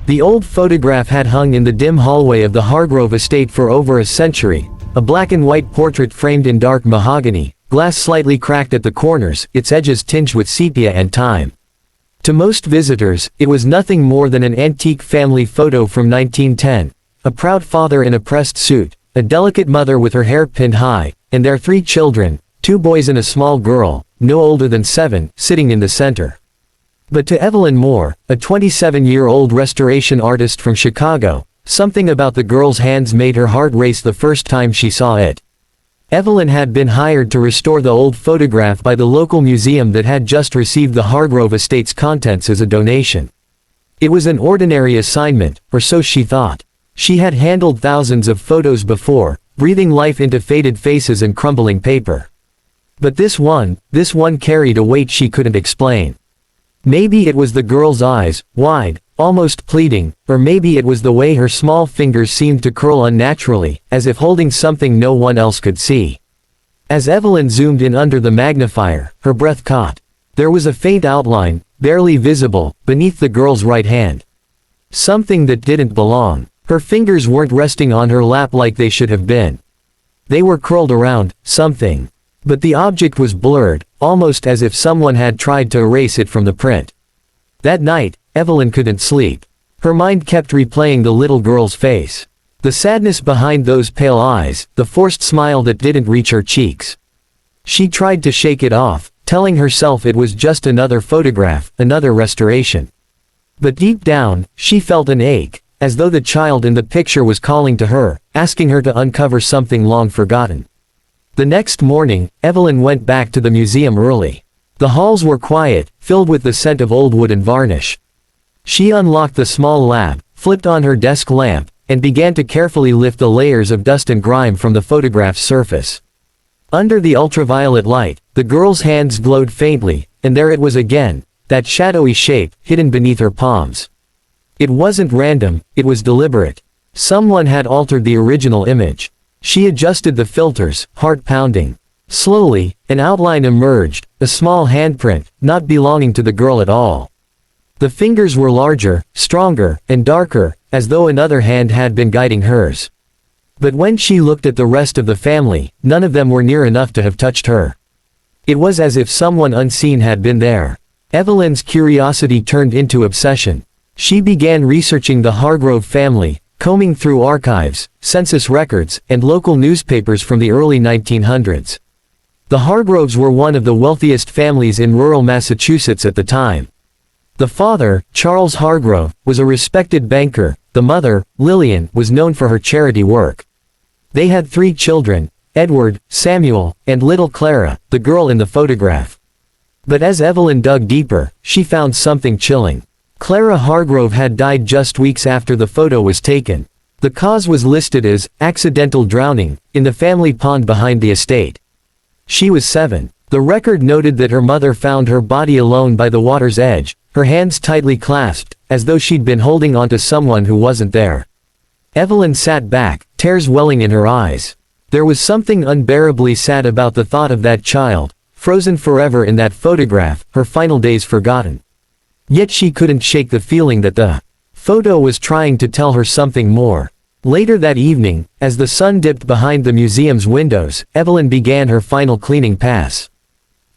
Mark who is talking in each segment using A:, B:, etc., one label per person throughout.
A: The old photograph had hung in the dim hallway of the Hargrove estate for over a century, a black and white portrait framed in dark mahogany, glass slightly cracked at the corners, its edges tinged with sepia and time. To most visitors, it was nothing more than an antique family photo from 1910, a proud father in a pressed suit, a delicate mother with her hair pinned high, and their 3 children, 2 boys and a small girl, no older than 7, sitting in the center. But to Evelyn Moore, a 27-year-old restoration artist from Chicago, something about the girl's hands made her heart race the first time she saw it. Evelyn had been hired to restore the old photograph by the local museum that had just received the Hargrove estate's contents as a donation. It was an ordinary assignment, or so she thought. She had handled thousands of photos before, breathing life into faded faces and crumbling paper. But this one carried a weight she couldn't explain. Maybe it was the girl's eyes, wide, almost pleading, or maybe it was the way her small fingers seemed to curl unnaturally, as if holding something no one else could see. As Evelyn zoomed in under the magnifier, her breath caught. There was a faint outline, barely visible, beneath the girl's right hand. Something that didn't belong. Her fingers weren't resting on her lap like they should have been. They were curled around something. But the object was blurred, almost as if someone had tried to erase it from the print. That night, Evelyn couldn't sleep. Her mind kept replaying the little girl's face. The sadness behind those pale eyes, the forced smile that didn't reach her cheeks. She tried to shake it off, telling herself it was just another photograph, another restoration. But deep down, she felt an ache, as though the child in the picture was calling to her, asking her to uncover something long forgotten. The next morning, Evelyn went back to the museum early. The halls were quiet, filled with the scent of old wood and varnish. She unlocked the small lab, flipped on her desk lamp, and began to carefully lift the layers of dust and grime from the photograph's surface. Under the ultraviolet light, the girl's hands glowed faintly, and there it was again, that shadowy shape, hidden beneath her palms. It wasn't random, it was deliberate. Someone had altered the original image. She adjusted the filters, heart pounding. Slowly, an outline emerged, a small handprint, not belonging to the girl at all. The fingers were larger, stronger, and darker, as though another hand had been guiding hers. But when she looked at the rest of the family, none of them were near enough to have touched her. It was as if someone unseen had been there. Evelyn's curiosity turned into obsession. She began researching the Hargrove family, combing through archives, census records, and local newspapers from the early 1900s. The Hargroves were one of the wealthiest families in rural Massachusetts at the time. The father, Charles Hargrove, was a respected banker. The mother, Lillian, was known for her charity work. They had 3 children, Edward, Samuel, and little Clara, the girl in the photograph. But as Evelyn dug deeper, she found something chilling. Clara Hargrove had died just weeks after the photo was taken. The cause was listed as accidental drowning in the family pond behind the estate. She was 7. The record noted that her mother found her body alone by the water's edge, her hands tightly clasped, as though she'd been holding onto someone who wasn't there. Evelyn sat back, tears welling in her eyes. There was something unbearably sad about the thought of that child, frozen forever in that photograph, her final days forgotten. Yet she couldn't shake the feeling that the photo was trying to tell her something more. Later that evening, as the sun dipped behind the museum's windows, Evelyn began her final cleaning pass.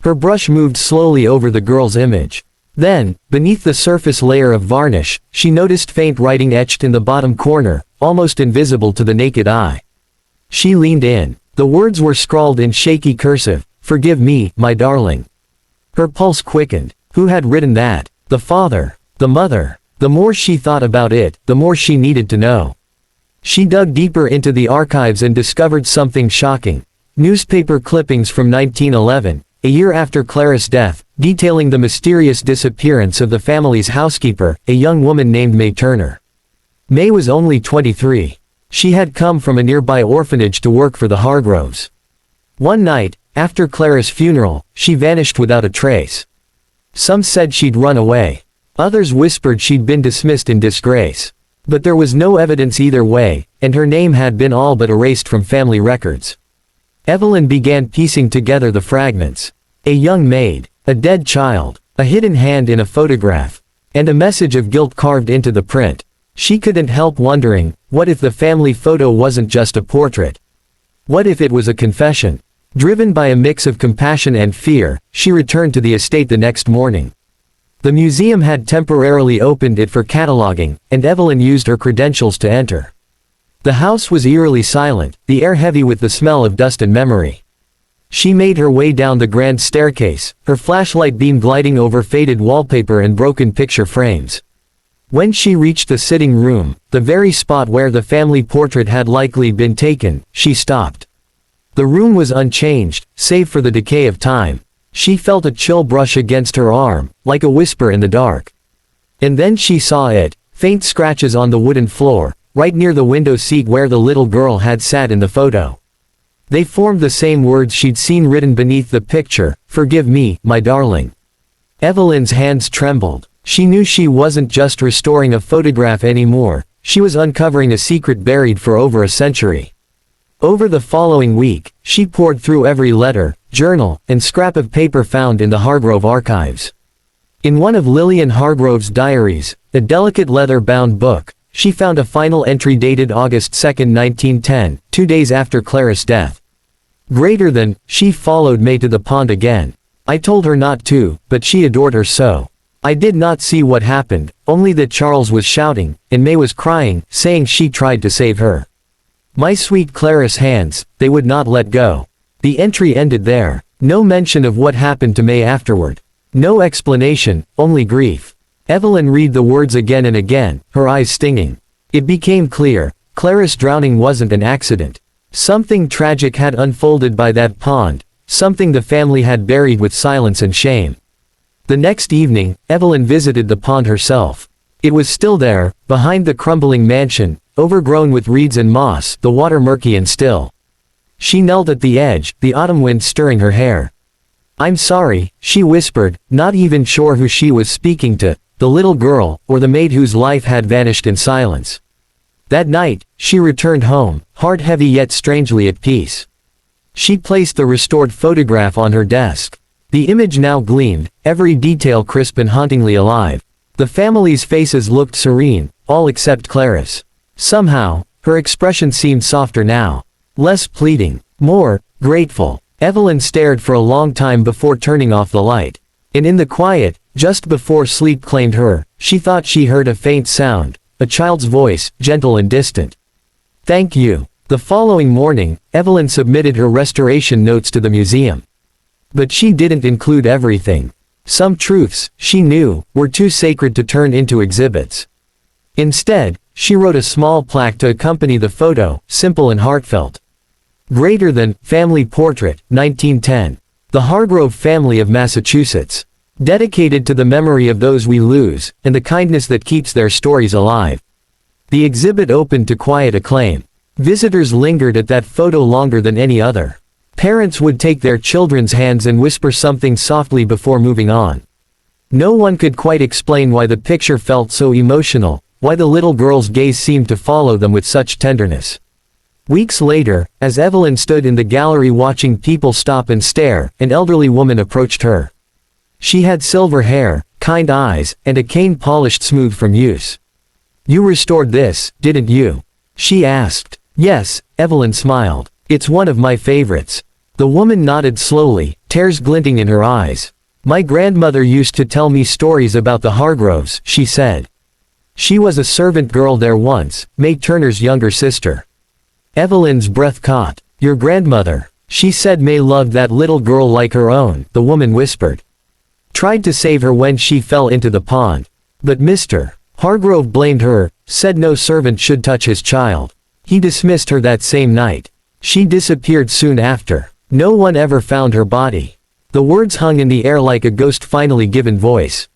A: Her brush moved slowly over the girl's image. Then, beneath the surface layer of varnish, she noticed faint writing etched in the bottom corner, almost invisible to the naked eye. She leaned in. The words were scrawled in shaky cursive, "Forgive me, my darling." Her pulse quickened. Who had written that? The father? The mother? The more she thought about it, the more she needed to know. She dug deeper into the archives and discovered something shocking. Newspaper clippings from 1911, a year after Clara's death, detailing the mysterious disappearance of the family's housekeeper, a young woman named May Turner. May was only 23. She had come from a nearby orphanage to work for the Hargroves. One night, after Clara's funeral, she vanished without a trace. Some said she'd run away. Others whispered she'd been dismissed in disgrace. But there was no evidence either way, and her name had been all but erased from family records. Evelyn began piecing together the fragments. A young maid, a dead child, a hidden hand in a photograph, and a message of guilt carved into the print. She couldn't help wondering, what if the family photo wasn't just a portrait? What if it was a confession? Driven by a mix of compassion and fear, she returned to the estate the next morning. The museum had temporarily opened it for cataloging, and Evelyn used her credentials to enter. The house was eerily silent, the air heavy with the smell of dust and memory. She made her way down the grand staircase, her flashlight beam gliding over faded wallpaper and broken picture frames. When she reached the sitting room, the very spot where the family portrait had likely been taken, she stopped. The room was unchanged, save for the decay of time. She felt a chill brush against her arm, like a whisper in the dark. And then she saw it, faint scratches on the wooden floor, right near the window seat where the little girl had sat in the photo. They formed the same words she'd seen written beneath the picture, "Forgive me, my darling." Evelyn's hands trembled. She knew she wasn't just restoring a photograph anymore, she was uncovering a secret buried for over a century. Over the following week, she pored through every letter, journal, and scrap of paper found in the Hargrove archives. In one of Lillian Hargrove's diaries, a delicate leather-bound book, she found a final entry dated August 2, 1910, 2 days after Clara's death. Greater than, she followed May to the pond again. I told her not to, but she adored her so. I did not see what happened, only that Charles was shouting, and May was crying, saying she tried to save her. My sweet Clara's hands, they would not let go. The entry ended there. No mention of what happened to May afterward. No explanation, only grief. Evelyn read the words again and again, her eyes stinging. It became clear, Clara's drowning wasn't an accident. Something tragic had unfolded by that pond, something the family had buried with silence and shame. The next evening, Evelyn visited the pond herself. It was still there, behind the crumbling mansion, overgrown with reeds and moss, the water murky and still. She knelt at the edge, the autumn wind stirring her hair. "I'm sorry," she whispered, not even sure who she was speaking to, the little girl, or the maid whose life had vanished in silence. That night, she returned home, heart heavy yet strangely at peace. She placed the restored photograph on her desk. The image now gleamed, every detail crisp and hauntingly alive. The family's faces looked serene, all except Clara's. Somehow, her expression seemed softer now. Less pleading, more grateful. Evelyn stared for a long time before turning off the light. And in the quiet, just before sleep claimed her, she thought she heard a faint sound, a child's voice, gentle and distant. "Thank you." The following morning, Evelyn submitted her restoration notes to the museum. But she didn't include everything. Some truths, she knew, were too sacred to turn into exhibits. Instead, she wrote a small plaque to accompany the photo, simple and heartfelt. Greater than, family portrait, 1910. The Hargrove family of Massachusetts. Dedicated to the memory of those we lose, and the kindness that keeps their stories alive. The exhibit opened to quiet acclaim. Visitors lingered at that photo longer than any other. Parents would take their children's hands and whisper something softly before moving on. No one could quite explain why the picture felt so emotional, why the little girl's gaze seemed to follow them with such tenderness. Weeks later, as Evelyn stood in the gallery watching people stop and stare, an elderly woman approached her. She had silver hair, kind eyes, and a cane polished smooth from use. "You restored this, didn't you?" she asked. "Yes," Evelyn smiled. "It's one of my favorites." The woman nodded slowly, tears glinting in her eyes. "My grandmother used to tell me stories about the Hargroves," she said. "She was a servant girl there once, May Turner's younger sister." Evelyn's breath caught. "Your grandmother?" "She said May loved that little girl like her own," the woman whispered. "Tried to save her when she fell into the pond. But Mr. Hargrove blamed her, said no servant should touch his child. He dismissed her that same night. She disappeared soon after. No one ever found her body." The words hung in the air like a ghost finally given voice.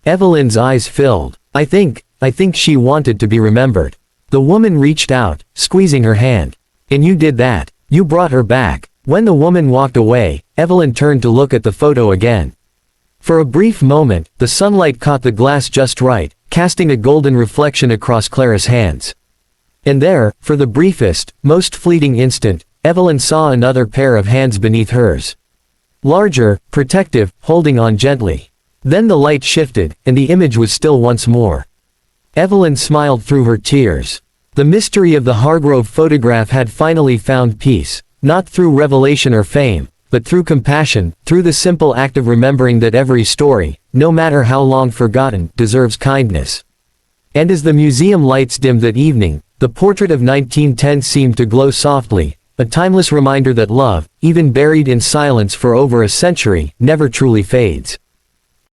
A: Evelyn's eyes filled. I think she wanted to be remembered." The woman reached out, squeezing her hand. "And you did that. You brought her back." When the woman walked away, Evelyn turned to look at the photo again. For a brief moment, the sunlight caught the glass just right, casting a golden reflection across Clara's hands. And there, for the briefest, most fleeting instant, Evelyn saw another pair of hands beneath hers. Larger, protective, holding on gently. Then the light shifted, and the image was still once more. Evelyn smiled through her tears. The mystery of the Hargrove photograph had finally found peace, not through revelation or fame, but through compassion, through the simple act of remembering that every story, no matter how long forgotten, deserves kindness. And as the museum lights dimmed that evening, the portrait of 1910 seemed to glow softly, a timeless reminder that love, even buried in silence for over a century, never truly fades.